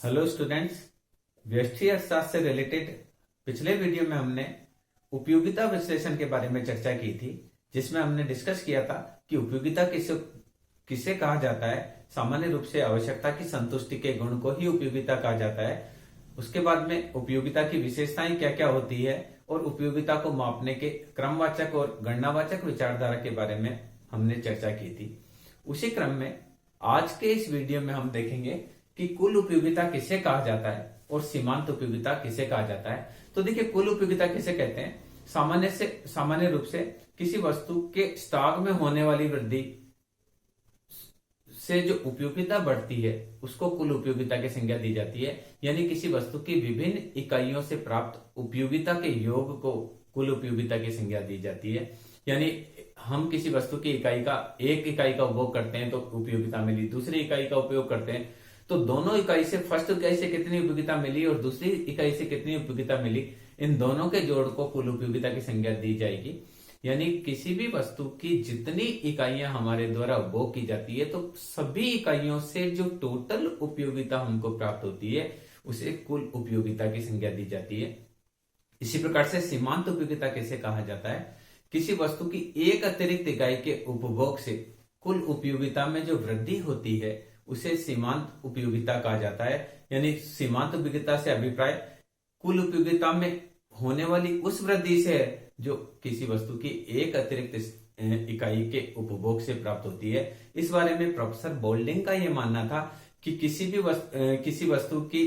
Hello students. व्यष्टि अर्थशास्त्र से रिलेटेड पिछले वीडियो में हमने उपयोगिता विश्लेषण के बारे में चर्चा की थी, जिसमें हमने डिस्कस किया था कि उपयोगिता किसे किसे कहा जाता है। सामान्य रूप से आवश्यकता की संतुष्टि के गुण को ही उपयोगिता कहा जाता है। उसके बाद में उपयोगिता की विशेषताएं क्या क्या होती है और उपयोगिता को मापने के क्रमवाचक और गणनावाचक विचारधारा के बारे में हमने चर्चा की थी। उसी क्रम में आज के इस वीडियो में हम देखेंगे कि कुल उपयोगिता किसे कहा जाता है और सीमांत उपयोगिता किसे कहा जाता है। तो देखिए, कुल उपयोगिता किसे कहते हैं। सामान्य रूप से किसी वस्तु के स्टॉक में होने वाली वृद्धि से जो उपयोगिता बढ़ती है उसको कुल उपयोगिता की संज्ञा दी जाती है। यानी किसी वस्तु की विभिन्न इकाइयों से प्राप्त उपयोगिता के योग को कुल उपयोगिता की संज्ञा दी जाती है। यानी हम किसी वस्तु की एक इकाई का उपभोग करते हैं तो उपयोगिता मिली, दूसरी इकाई का उपयोग करते हैं तो दोनों इकाई से फर्स्ट इकाई से कितनी उपयोगिता मिली और दूसरी इकाई से कितनी उपयोगिता मिली, इन दोनों के जोड़ को कुल उपयोगिता की संज्ञा दी जाएगी। यानी किसी भी वस्तु की जितनी इकाइयां हमारे द्वारा उपभोग की जाती है तो सभी इकाइयों से जो टोटल उपयोगिता हमको प्राप्त होती है उसे कुल उपयोगिता की संज्ञा दी जाती है। इसी प्रकार से सीमांत उपयोगिता किसे कहा जाता है। किसी वस्तु की एक अतिरिक्त इकाई के उपभोग से कुल उपयोगिता में जो वृद्धि होती है उसे सीमांत उपयोगिता कहा जाता है। यानी सीमांत उपयोगिता से अभिप्राय कुल उपयोगिता में होने वाली उस वृद्धि से है जो किसी वस्तु की एक अतिरिक्त इकाई के उपभोग से प्राप्त होती है। इस बारे में प्रोफेसर बोल्डिंग का यह मानना था कि किसी वस्तु की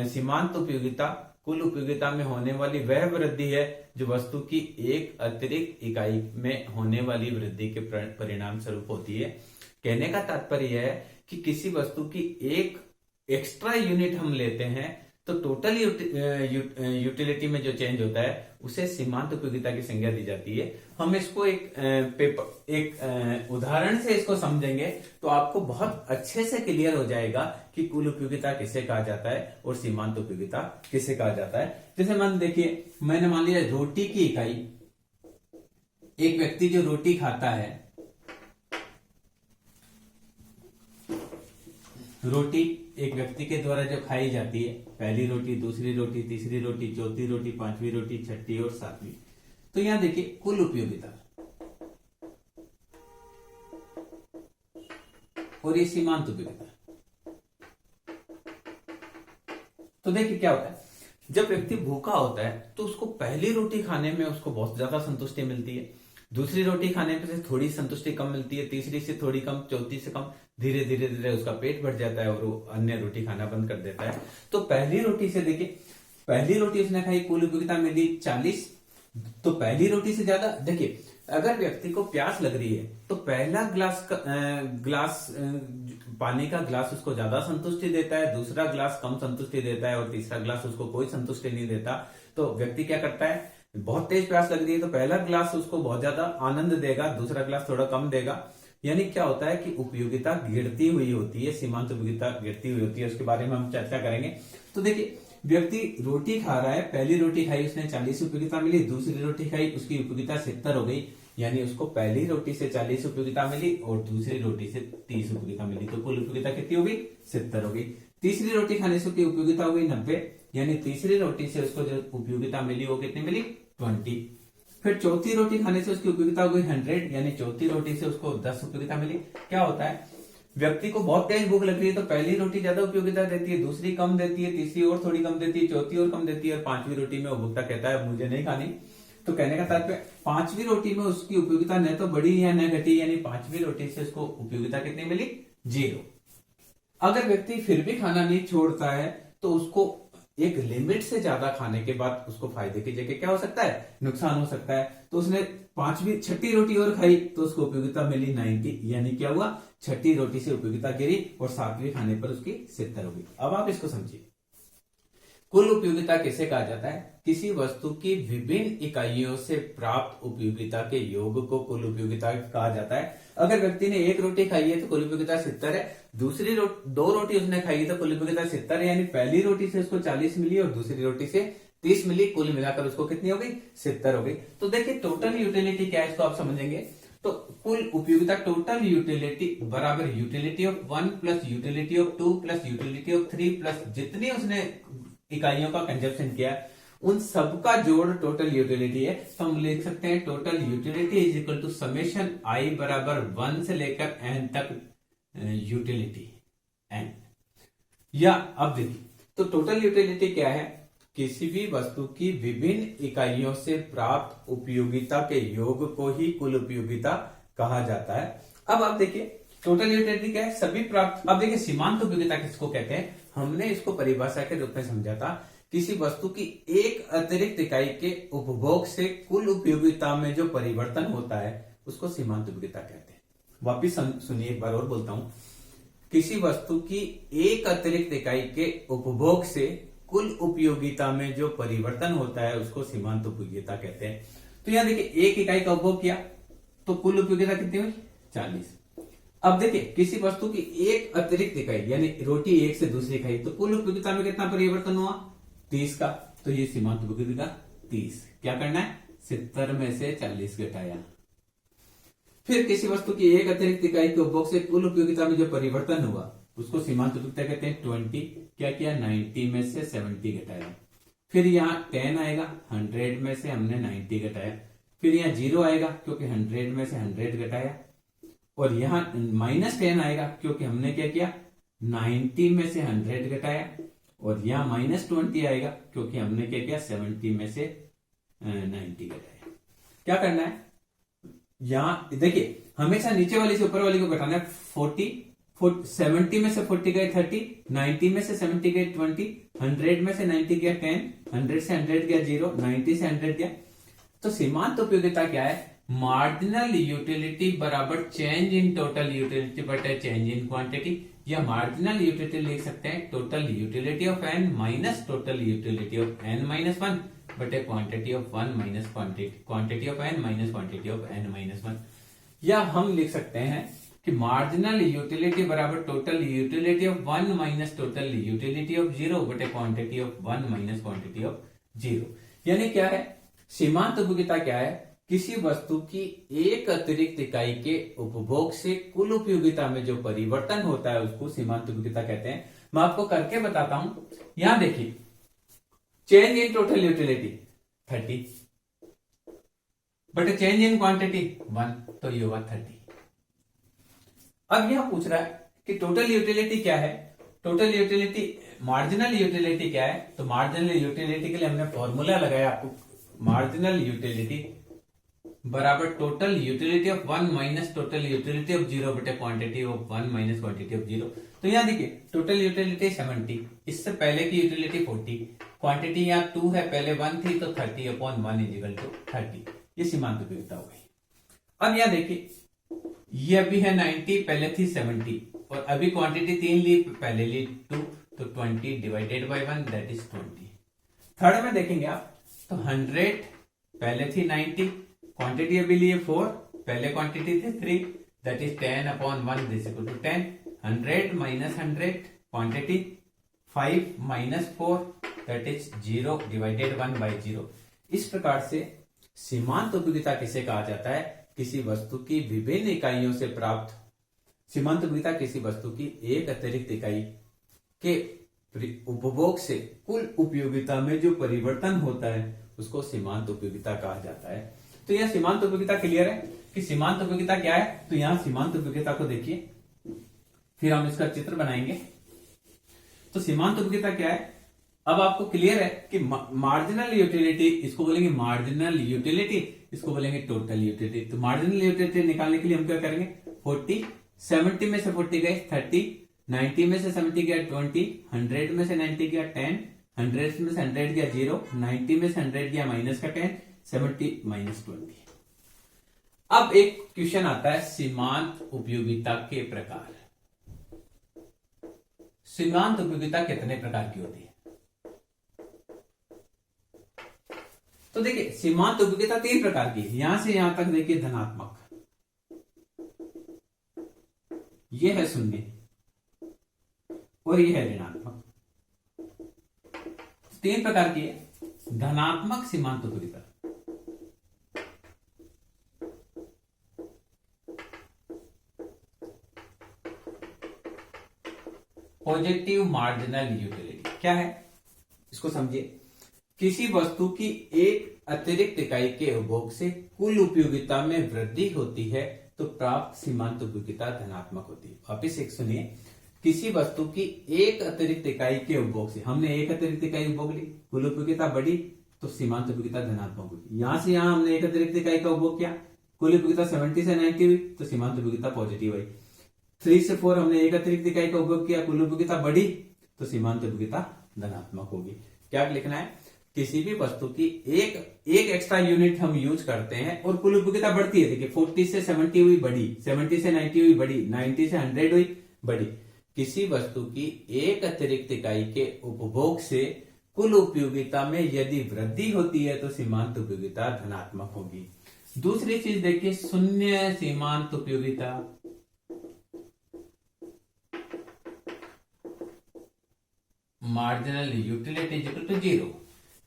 सीमांत उपयोगिता कुल उपयोगिता में होने वाली वह वृद्धि है जो वस्तु की एक अतिरिक्त इकाई में होने वाली वृद्धि के परिणाम स्वरूप होती है। कहने का तात्पर्य यह है कि किसी वस्तु की एक एक्स्ट्रा यूनिट हम लेते हैं तो टोटल यूटिलिटी में जो चेंज होता है उसे सीमांत उपयोगिता की संज्ञा दी जाती है। हम इसको एक उदाहरण से इसको समझेंगे तो आपको बहुत अच्छे से क्लियर हो जाएगा कि कुल उपयोगिता किसे कहा जाता है और सीमांत उपयोगिता किसे कहा जाता है। जैसे मैंने मान लिया रोटी की इकाई, एक व्यक्ति जो रोटी खाता है, रोटी एक व्यक्ति के द्वारा जो खाई जाती है, पहली रोटी, दूसरी रोटी, तीसरी रोटी, चौथी रोटी, पांचवी रोटी, छठी और सातवीं। तो यहां देखिए कुल उपयोगिता और ये सीमांत उपयोगिता। तो देखिए क्या होता है, जब व्यक्ति भूखा होता है तो उसको पहली रोटी खाने में उसको बहुत ज्यादा संतुष्टि मिलती है, दूसरी रोटी खाने पे से थोड़ी संतुष्टि कम मिलती है, तीसरी से थोड़ी कम, चौथी से कम, धीरे धीरे धीरे उसका पेट भर जाता है और वो अन्य रोटी खाना बंद कर देता है। तो पहली रोटी से देखिए, पहली रोटी उसने खाई, कुल उपयोगिता मिली 40। तो पहली रोटी से ज्यादा देखिए, अगर व्यक्ति को प्यास लग रही है तो पहला ग्लास पानी का ग्लास उसको ज्यादा संतुष्टि देता है, दूसरा ग्लास कम संतुष्टि देता है और तीसरा ग्लास उसको कोई संतुष्टि नहीं देता। तो व्यक्ति क्या करता है, बहुत तेज प्यास लग रही है तो पहला ग्लास उसको बहुत ज्यादा आनंद देगा, दूसरा ग्लास थोड़ा कम देगा। यानी क्या होता है कि उपयोगिता गिरती हुई होती है, सीमांत उपयोगिता गिरती हुई होती है, उसके बारे में हम चर्चा करेंगे। तो देखिए, व्यक्ति रोटी खा रहा है, पहली रोटी खाई उसने 40 उपयोगिता मिली, दूसरी रोटी खाई उसकी उपयोगिता 70 हो गई। यानी उसको पहली रोटी से 40 उपयोगिता मिली और दूसरी रोटी से 30 उपयोगिता मिली, तो कुल उपयोगिता कितनी हो गई, 70 हो गई। तीसरी रोटी खाने से उसकी उपयोगिता हो गई 90, यानी तीसरी रोटी से उसको जो उपयोगिता मिली वो कितनी मिली, 20। फिर चौथी रोटी खाने से उसकी उपयोगिता हो गई 100, यानी चौथी रोटी से उसको 10 उपयोगिता मिली। क्या होता है, व्यक्ति को बहुत तेज भूख लग रही है तो पहली रोटी ज्यादा उपयोगिता देती है, दूसरी कम देती है, तीसरी और थोड़ी कम देती है, चौथी और कम देती है और पांचवी रोटी में उपभोक्ता कहता है मुझे नहीं खानी। तो कहने का तात्पर्य, पांचवी रोटी में उसकी उपयोगिता न तो बढ़ी है न घटी, यानी पांचवी रोटी से उसको उपयोगिता कितनी मिली, 0। अगर व्यक्ति फिर भी खाना नहीं छोड़ता है तो उसको एक लिमिट से ज्यादा खाने के बाद उसको फायदे की जगह क्या हो सकता है, नुकसान हो सकता है। तो उसने छठी रोटी और खाई तो उसको उपयोगिता मिली 90, यानी क्या हुआ, छठी रोटी से उपयोगिता गिरी और सातवीं खाने पर उसकी 70 हो गई। अब आप इसको समझिए, कुल उपयोगिता किसे कहा जाता है, किसी वस्तु की विभिन्न इकाइयों से प्राप्त उपयोगिता के योग को कुल उपयोगिता कहा जाता है। अगर व्यक्ति ने एक रोटी खाई है तो कुल उपयोगिता 70 है, दूसरी दो रोटी उसने खाई है तो कुल उपयोगिता 70 है, यानी पहली रोटी से उसको 40 मिली और दूसरी रोटी से 30 मिली, कुल मिलाकर उसको कितनी हो गई, 70 हो गई। तो देखिए टोटल यूटिलिटी क्या है, इसको आप समझेंगे। तो कुल उपयोगिता टोटल यूटिलिटी बराबर utility of 1 plus utility of 2 plus utility of 3 plus जितनी उसने इकाइयों का कंजप्शन किया उन सबका जोड़ टोटल यूटिलिटी है। तो हम लिख सकते हैं total utility is equal to summation I बराबर 1 से लेकर एन तक यूटिलिटी एन। या अब देखिए तो टोटल यूटिलिटी क्या है, किसी भी वस्तु की विभिन्न इकाइयों से प्राप्त उपयोगिता के योग को ही कुल उपयोगिता कहा जाता है। अब आप देखिए टोटल यूटिलिटी क्या है, सभी प्राप्त। अब देखिए सीमांत उपयोगिता किसको कहते हैं, हमने इसको परिभाषा के रूप में समझा था, किसी वस्तु की एक अतिरिक्त इकाई के उपभोग से कुल उपयोगिता में जो परिवर्तन होता है उसको सीमांत उपयोगिता कहते हैं। वापिस सुनिए एक बार और बोलता हूं, किसी वस्तु की एक अतिरिक्त इकाई के उपभोग से कुल उपयोगिता में जो परिवर्तन होता है उसको सीमांत उपयोगिता कहते हैं। तो यहां देखिए एक इकाई का उपभोग किया तो कुल उपयोगिता कितनी हुई 40। अब देखिए किसी वस्तु की एक अतिरिक्त इकाई यानी रोटी एक से दूसरी इकाई, तो कुल उपयोगिता में कितना परिवर्तन हुआ 30 का। तो ये सीमांत उपयोगिता 30। क्या करना है 70 में से 40 घटाया। फिर किसी वस्तु की एक अतिरिक्त इकाई के उपभोग से कुल उपयोगिता में जो परिवर्तन हुआ उसको सीमांत उपयोगिता कहते हैं 20। क्या किया 90 में से 70 घटाया। फिर यहाँ 10 आएगा, 100 में से हमने 90 घटाया। फिर यहाँ 0 आएगा क्योंकि 100 में से 100 घटाया। और यहाँ -10 आएगा क्योंकि हमने क्या किया 90 में से 100 घटाया। और यहाँ -20 आएगा क्योंकि हमने क्या किया 70 में से 90 घटाया। क्या करना है, यहां देखिए हमेशा नीचे वाली से ऊपर वाली को घटाना है। 70 में से 40 गए 30, 90 में से 70 गए 20, 100 में से 90 गया 10, 100 से 100 गया 0, 90 से 100 गया। तो सीमांत उपयोगिता क्या है, मार्जिनल यूटिलिटी बराबर चेंज इन टोटल यूटिलिटी बटे चेंज इन क्वांटिटी। या मार्जिनल यूटिलिटी लिख सकते हैं total utility of N minus total utility of N minus 1 बटे quantity of 1 minus quantity of N minus quantity of N minus 1। या हम लिख सकते हैं कि मार्जिनल यूटिलिटी बराबर total utility of 1 minus total utility of 0 बटे quantity of 1 minus quantity of 0। यानी क्या है, सीमांत उपयोगिता क्या है, किसी वस्तु की एक अतिरिक्त इकाई के उपभोग से कुल उपयोगिता में जो परिवर्तन होता है उसको सीमांत उपयोगिता कहते हैं। मैं आपको करके बताता हूं। यहां देखिए change in total utility 30 but change in quantity 1, तो ये हुआ 30। अब यह पूछ रहा है कि टोटल यूटिलिटी क्या है, टोटल यूटिलिटी मार्जिनल यूटिलिटी क्या है। तो मार्जिनल यूटिलिटी के लिए हमने फॉर्मूला लगाया आपको, मार्जिनल यूटिलिटी बराबर total utility of 1 minus total utility of 0 बटे quantity of 1 minus quantity of 0। तो यहां देखिए टोटल यूटिलिटी 70, इससे पहले की यूटिलिटी 40, क्वांटिटी यहाँ 2 है पहले 1 थी तो 30 अपॉन 1 इज इक्वल टू 30। ये सीमांत उपयोगिता हो गई। अब यहाँ देखिए ये अभी है 90, पहले थी 70 और अभी क्वांटिटी 3 ली, पहले ली 2, तो 20 divided by 1 that is 20। Third में देखेंगे आप तो 100 पहले थी 90, क्वांटिटी अभी लिए 4, पहले क्वांटिटी थी 3 that is 10 upon 1 this equal to 10। 100 minus 100 quantity 5 minus 4 that is 0 divided 1 by 0। इस प्रकार से सीमांत उपयोगिता किसे कहा जाता है, किसी वस्तु की विभिन्न इकाइयों से प्राप्त, सीमांत उपयोगिता किसी वस्तु की एक अतिरिक्त इकाई के उपभोग से कुल उपयोगिता में जो परिवर्तन होता है उसको सीमांत उपयोगिता कहा जाता है। तो यह सीमांत उपयोगिता क्लियर है कि सीमांत उपयोगिता क्या है। तो यहां सीमांत उपयोगिता को देखिए, फिर हम इसका चित्र बनाएंगे। तो सीमांत उपयोगिता क्या है, अब आपको क्लियर है कि मार्जिनल यूटिलिटी इसको बोलेंगे मार्जिनल यूटिलिटी, इसको बोलेंगे टोटल यूटिलिटी। तो मार्जिनल यूटिलिटी निकालने के लिए हम क्या करेंगे 40, 70 में से 40 गए 30, 90 में से 70 गया 20, 100 में से 90 गया 10, 100 में से 100 गया 0, 90 में से 100 गया माइनस का 10, 70 माइनस 20। अब एक क्वेश्चन आता है सीमांत उपयोगिता के प्रकार। सीमांत उपयोगिता कितने प्रकार की होती है। तो देखिए सीमांत उपयोगिता 3 प्रकार की है। यहां से यहां तक देखिए धनात्मक, ये है शून्य और ये है ऋणात्मक। 3 प्रकार की है। धनात्मक सीमांत उपयोगिता, पॉजिटिव मार्जिनल यूटिलिटी क्या है, इसको समझिए। किसी वस्तु की एक अतिरिक्त इकाई के उपभोग से कुल उपयोगिता में वृद्धि होती है तो प्राप्त सीमांत उपयोगिता धनात्मक होती है। वापिस एक सुनिए, किसी वस्तु की एक अतिरिक्त इकाई के उपभोग से, हमने एक अतिरिक्त इकाई उपभोग ली, कुल उपयोगिता बढ़ी तो सीमांत उपयोगिता धनात्मक होगी। यहां से यहां हमने एक अतिरिक्त इकाई का उपभोग किया, कुल उपयोगिता 70 से 90 हुई तो सीमांत उपयोगिता पॉजिटिव आई। 3 से 4 हमने एक अतिरिक्त इकाई का उपभोग किया, कुल उपयोगिता बढ़ी तो सीमांत उपयोगिता धनात्मक होगी। क्या लिखना है, किसी भी वस्तु की एक एक्स्ट्रा यूनिट हम यूज करते हैं और कुल उपयोगिता बढ़ती है। देखिए 40 से 70 हुई बढ़ी, 70 से 90 हुई बढ़ी, 90 से 100 हुई बढ़ी। किसी वस्तु की एक अतिरिक्त इकाई के उपभोग से कुल उपयोगिता में यदि वृद्धि होती है तो सीमांत उपयोगिता धनात्मक होगी। दूसरी चीज देखिए, शून्य सीमांत उपयोगिता। Marginal utility equal to 0।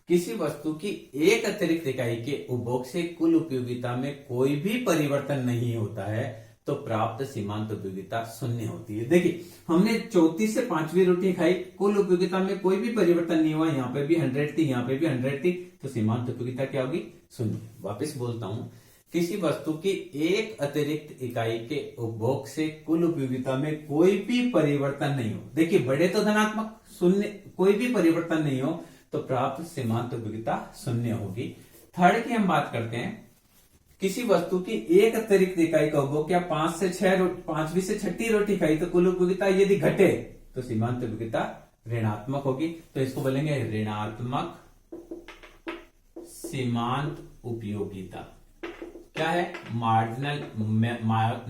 किसी वस्तु की एक अतिरिक्त इकाई के उपभोग से कुल उपयोगिता में कोई भी परिवर्तन नहीं होता है तो प्राप्त सीमांत उपयोगिता शून्य होती है। देखिए हमने चौथी से 5वीं रोटी खाई, कुल उपयोगिता में कोई भी परिवर्तन नहीं हुआ, यहाँ पे भी 100 थी, यहाँ पे भी 100 थी, तो सीमांत उपयोगिता क्या होगी, शून्य। वापस बोलता हूं, किसी वस्तु की एक अतिरिक्त इकाई के उपभोग से कुल उपयोगिता में कोई भी परिवर्तन नहीं हो, देखिए बढ़े तो धनात्मक, शून्य कोई भी परिवर्तन नहीं हो तो प्राप्त सीमांत उपयोगिता शून्य होगी। थर्ड की हम बात करते हैं, किसी वस्तु की एक अतिरिक्त इकाई का उपभोग क्या 5वीं से 6ठी रोटी खाई तो कुल उपयोगिता यदि घटे तो सीमांत उपयोगिता ऋणात्मक होगी। तो इसको बोलेंगे ऋणात्मक सीमांत उपयोगिता। क्या है, मार्जिनल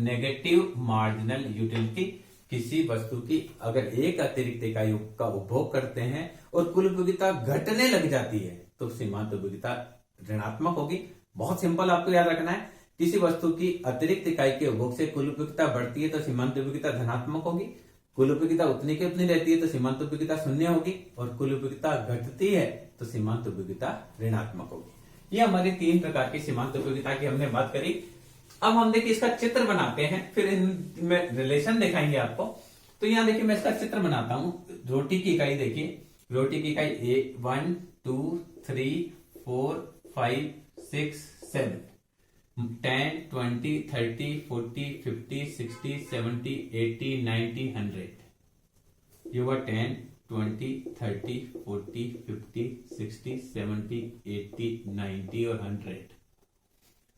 नेगेटिव मार्जिनल यूटिलिटी। किसी वस्तु की अगर एक अतिरिक्त इकाई का उपभोग करते हैं और कुल उपयोगिता घटने लग जाती है तो सीमांत उपयोगिता ऋणात्मक होगी। बहुत सिंपल, आपको याद रखना है, किसी वस्तु की अतिरिक्त इकाई के उपभोग से कुल उपयोगिता बढ़ती है तो सीमांत उपयोगिता धनात्मक होगी, कुल उपयोगिता उतनी की उतनी रहती है तो सीमांत उपयोगिता शून्य होगी, और कुल उपयोगिता घटती है तो सीमांत उपयोगिता ऋणात्मक होगी। ये हमारी 3 प्रकार की सीमांत उपयोगिता की हमने बात करी। अब हम देखिए इसका चित्र बनाते हैं, फिर इनमें रिलेशन दिखाएंगे आपको। तो यहाँ देखिए मैं इसका चित्र बनाता हूं। रोटी की इकाई देखिए, रोटी की इकाई 1 2 3 4 5 6 7 10 20 30 40 50 60 70 80 90 100। ये हुआ 10 20 30 40 50 60 70 80 90 और 100।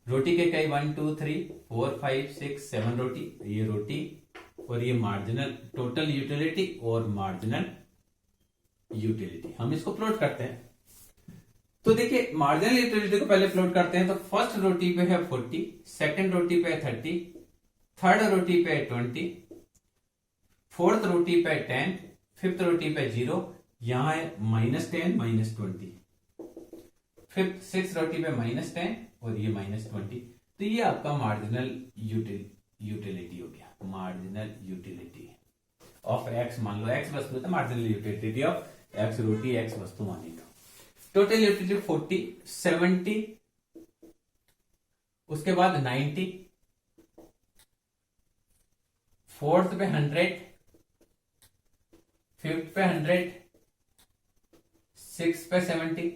रोटी के कई 1 2 3 4 5 6 7 रोटी, ये रोटी और ये मार्जिनल टोटल यूटिलिटी और मार्जिनल यूटिलिटी। हम इसको प्लॉट करते हैं। तो देखिए मार्जिनल यूटिलिटी को पहले प्लॉट करते हैं। तो फर्स्ट रोटी पे है 40, सेकंड रोटी पे 30, थर्ड रोटी पे 20, फोर्थ रोटी पे 10, फिफ्थ रोटी पे 0, यहां है -10 -20, फिफ्थ सिक्स रोटी पे -10 और ये -20। तो ये आपका मार्जिनल यूटिलिटी हो गया। मार्जिनल यूटिलिटी ऑफ एक्स, मान लो एक्स वस्तु तो marginal utility of x roti x वस्तु मानी तो टोटल यूटिलिटी 40 70, उसके बाद 90, फोर्थ पे 100, फिफ्थ पे 100, सिक्स पे 70,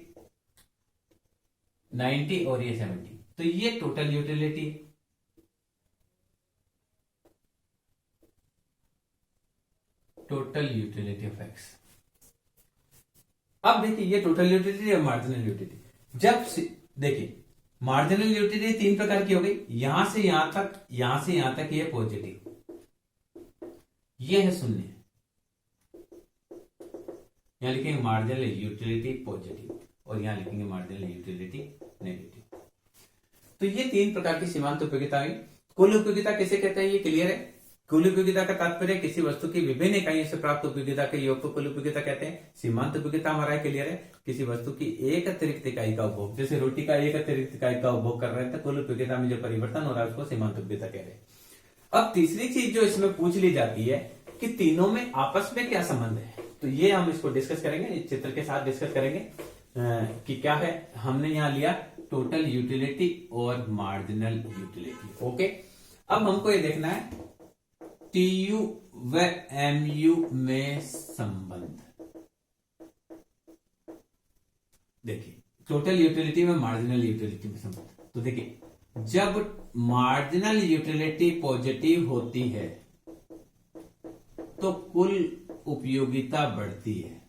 90 और ये 70। तो ये टोटल यूटिलिटी है। Total utility of x. अब देखिए ये टोटल यूटिलिटी और मार्जिनल यूटिलिटी। जब देखिए मार्जिनल यूटिलिटी 3 प्रकार की हो गई, यहां से यहां तक, यहां से यहां तक ये पॉजिटिव, ये है शून्य, यहां लिखेंगे मार्जिनल यूटिलिटी पॉजिटिव और यहां लिखेंगे मार्जिनल यूटिलिटी नेगेटिव। तो ये 3 प्रकार की सीमांत उपयोगिता हुई। कुल उपयोगिता किसे कहते हैं, ये क्लियर है। कुल उपयोगिता का तात्पर्य किसी वस्तु की विभिन्न इकाइयों से प्राप्त उपयोगिता के योग को कुल उपयोगिता कहते हैं। सीमांत उपयोगिता हमारा क्लियर है, किसी वस्तु की एक अतिरिक्त इकाई का उपभोग, जैसे रोटी का एक अतिरिक्त इकाई का उपभोग कर रहे हैं तो कुल उपयोगिता में जो परिवर्तन हो रहा है उसको सीमांत उपयोगिता कह रहे हैं। अब तीसरी चीज जो इसमें पूछ ली जाती है कि तीनों में आपस में क्या संबंध है, तो ये हम इसको डिस्कस करेंगे, इस चित्र के साथ डिस्कस करेंगे कि क्या है। हमने यहां लिया टोटल यूटिलिटी और मार्जिनल यूटिलिटी। ओके, अब हमको ये देखना है TU व MU में संबंध। देखिए टोटल यूटिलिटी में मार्जिनल यूटिलिटी में संबंध। तो देखिए जब मार्जिनल यूटिलिटी पॉजिटिव होती है तो कुल उपयोगिता बढ़ती है।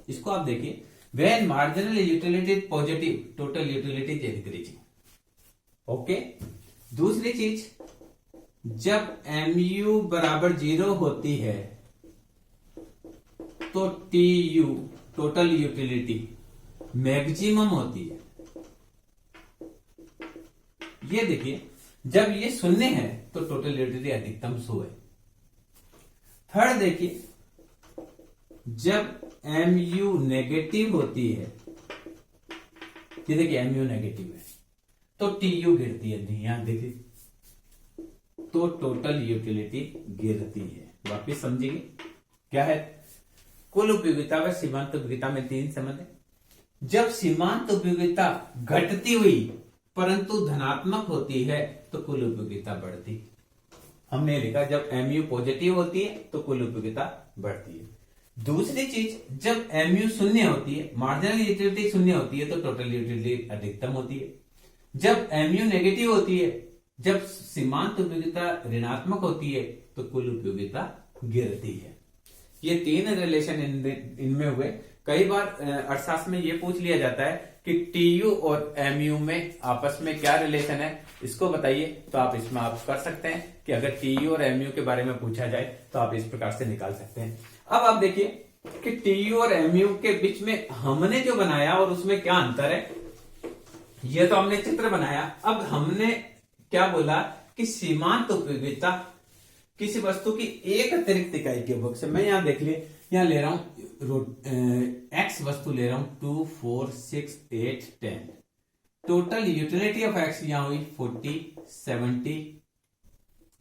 इसको आप देखिए, when marginal utility positive total utility is increasing. Okay, दूसरी चीज, जब MU बराबर 0 होती है तो TU टोटल यूटिलिटी मैक्सिमम होती है। ये देखिए जब ये शून्य है तो टोटल यूटिलिटी अधिकतम 100 है। थर्ड देखिए, जब MU नेगेटिव होती है, ये देखिए MU नेगेटिव है तो TU गिरती है। नहीं, यहां देखिए तो टोटल यूटिलिटी गिरती है। वापिस समझिए क्या है, कुल उपयोगिता व सीमांत उपयोगिता में 3 संबंध है। जब सीमांत उपयोगिता घटती हुई परंतु धनात्मक होती है तो कुल उपयोगिता बढ़ती। हमने लिखा जब MU पॉजिटिव होती है तो कुल उपयोगिता बढ़ती है। दूसरी चीज, जब MU शून्य होती है, मार्जिनल यूटिलिटी शून्य होती है तो टोटल यूटिलिटी अधिकतम होती है। जब MU नेगेटिव होती है, जब सीमांत उपयोगिता ऋणात्मक होती है तो कुल उपयोगिता गिरती है। ये 3 रिलेशन इनमें हुए। कई बार अर्थशास्त्र में ये पूछ लिया जाता है कि TU और MU में आपस में क्या रिलेशन है, इसको बताइए। तो आप इसमें आप कर सकते हैं कि अगर TU और MU के बारे में पूछा जाए तो आप इस प्रकार से निकाल सकते हैं। अब आप देखिए कि TU और MU के बीच में हमने जो बनाया और उसमें क्या अंतर है। ये तो हमने चित्र बनाया। अब हमने क्या बोला कि सीमांत उपयोगिता किसी वस्तु की एक अतिरिक्त इकाई के उपभोग से, मैं यहां देख लिए, यहां ले रहा हूं X वस्तु ले रहा हूं 2, 4, 6, 8, 10। टोटल यूटिलिटी ऑफ X यहां हुई 40, 70,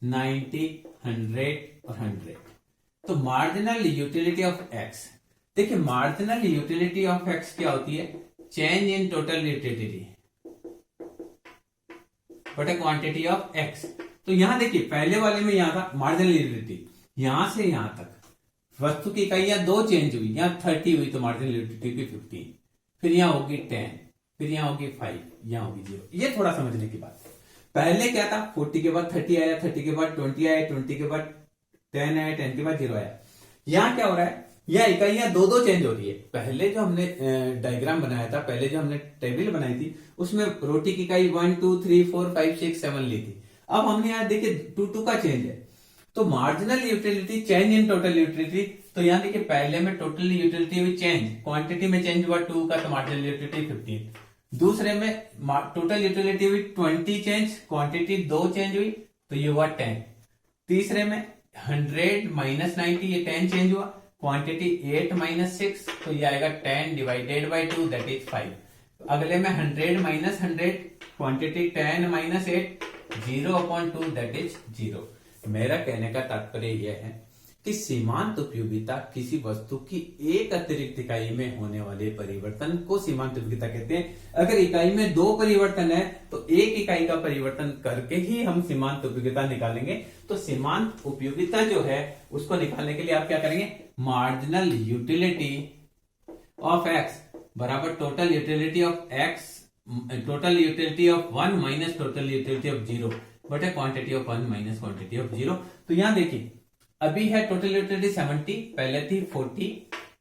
90, 100 और 100। तो मार्जिनल यूटिलिटी ऑफ X, देखिए मार्जिनल यूटिलिटी ऑफ X क्या होती है, change in total utility but quantity of X। तो यहां देखिए पहले वाले में यहां था मार्जिनल यूटिलिटी, यहां से यहां तक वस्तु की इकाइयां 2 चेंज हुई, यहां 30 हुई तो मार्जिनल यूटिलिटी की 15, फिर यहां होगी 10, फिर यहां होगी 5, यहां होगी 0। ये थोड़ा समझने की बात है। पहले क्या था, 40 के बाद 30 आया, 30 के बाद 20 आया, 20 के बाद 10 आया, 10 के बाद 0 आया। यहां क्या हो रहा है, यह इकाइयां 2 चेंज हो रही है। पहले जो हमने डायग्राम बनाया था, पहले जो हमने टेबल बनाई थी, उसमें रोटी की इकाई 1, 2, 3, 4, 5, 6, 7 ली थी। अब हमने यहां देखिए 2 का चेंज है। तो marginal utility change in total utility, तो यहां देखिए पहले में टोटल यूटिलिटी हुई चेंज, क्वांटिटी में चेंज हुआ 2 का तो मार्जिनल यूटिलिटी 15। दूसरे में टोटल यूटिलिटी हुई 20 चेंज, क्वांटिटी 2 चेंज हुई तो ये हुआ 10। तीसरे में 100 माइनस 90, ये 10 चेंज हुआ, क्वांटिटी 8 माइनस 6 तो ये आएगा 10 डिवाइडेड बाई 2 दैट इज 5। अगले में 100 minus 100, quantity 10 minus 8, 0/2 that is 0। मेरा कहने का तात्पर्य यह है कि सीमांत उपयोगिता किसी वस्तु की एक अतिरिक्त इकाई में होने वाले परिवर्तन को सीमांत उपयोगिता कहते हैं। अगर इकाई में 2 परिवर्तन है तो एक इकाई का परिवर्तन करके ही हम सीमांत उपयोगिता निकालेंगे। तो सीमांत उपयोगिता जो है उसको निकालने के लिए आप क्या करेंगे, मार्जिनल यूटिलिटी ऑफ X बराबर total utility of X, total utility of 1 minus total utility of 0 बटे quantity of 1 minus quantity of 0। तो यहां देखिए अभी है टोटल यूटिलिटी 70, पहले थी 40,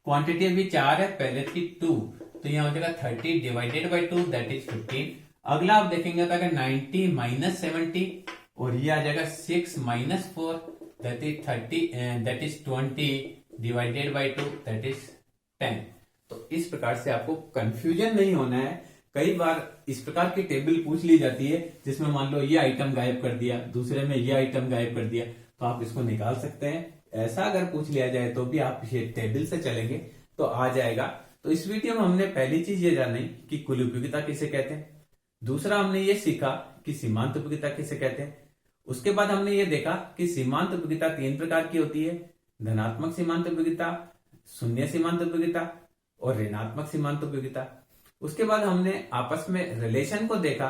क्वांटिटी अभी 4 है, पहले थी 2, तो यहां हो जाएगा 30 डिवाइडेड बाई 2 दैट इज 15। अगला आप देखेंगे तो अगर 90 माइनस 70 और ये आ जाएगा 6 minus 4 that is 30, that is 20 divided by 2 that is 10। तो इस प्रकार से आपको कंफ्यूजन नहीं होना है। कई बार इस प्रकार की टेबल पूछ ली जाती है जिसमें मान लो ये आइटम गायब कर दिया, दूसरे में ये आइटम गायब कर दिया, तो आप इसको निकाल सकते हैं। ऐसा अगर पूछ लिया जाए तो भी आप ये टेबल से चलेंगे तो आ जाएगा। तो इस वीडियो में हमने पहली चीज ये जानी कि कुल उपयोगिता किसे कहते हैं, दूसरा हमने ये सीखा कि सीमांत उपयोगिता किसे कहते हैं, उसके बाद हमने ये देखा कि सीमांत उपयोगिता 3 प्रकार की होती है, धनात्मक सीमांत उपयोगिता, शून्य सीमांत उपयोगिता और ऋणात्मक सीमांत उपयोगिता। उसके बाद हमने आपस में रिलेशन को देखा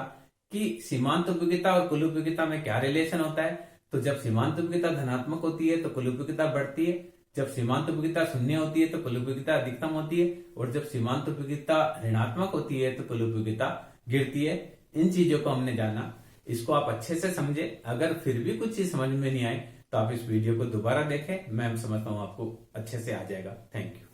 कि सीमांत उपयोगिता और कुल उपयोगिता में क्या रिलेशन होता है। तो जब सीमांत उपयोगिता धनात्मक होती है तो कुल उपयोगिता बढ़ती है, जब सीमांत उपयोगिता शून्य होती है तो कुल उपयोगिता अधिकतम होती है, और जब सीमांत उपयोगिता ऋणात्मक होती है तो कुल उपयोगिता गिरती है। इन चीजों को हमने जाना, इसको आप अच्छे से समझे। अगर फिर भी कुछ चीज समझ में नहीं आए तो आप इस वीडियो को दोबारा देखें, मैं समझता हूं आपको अच्छे से आ जाएगा। Thank you.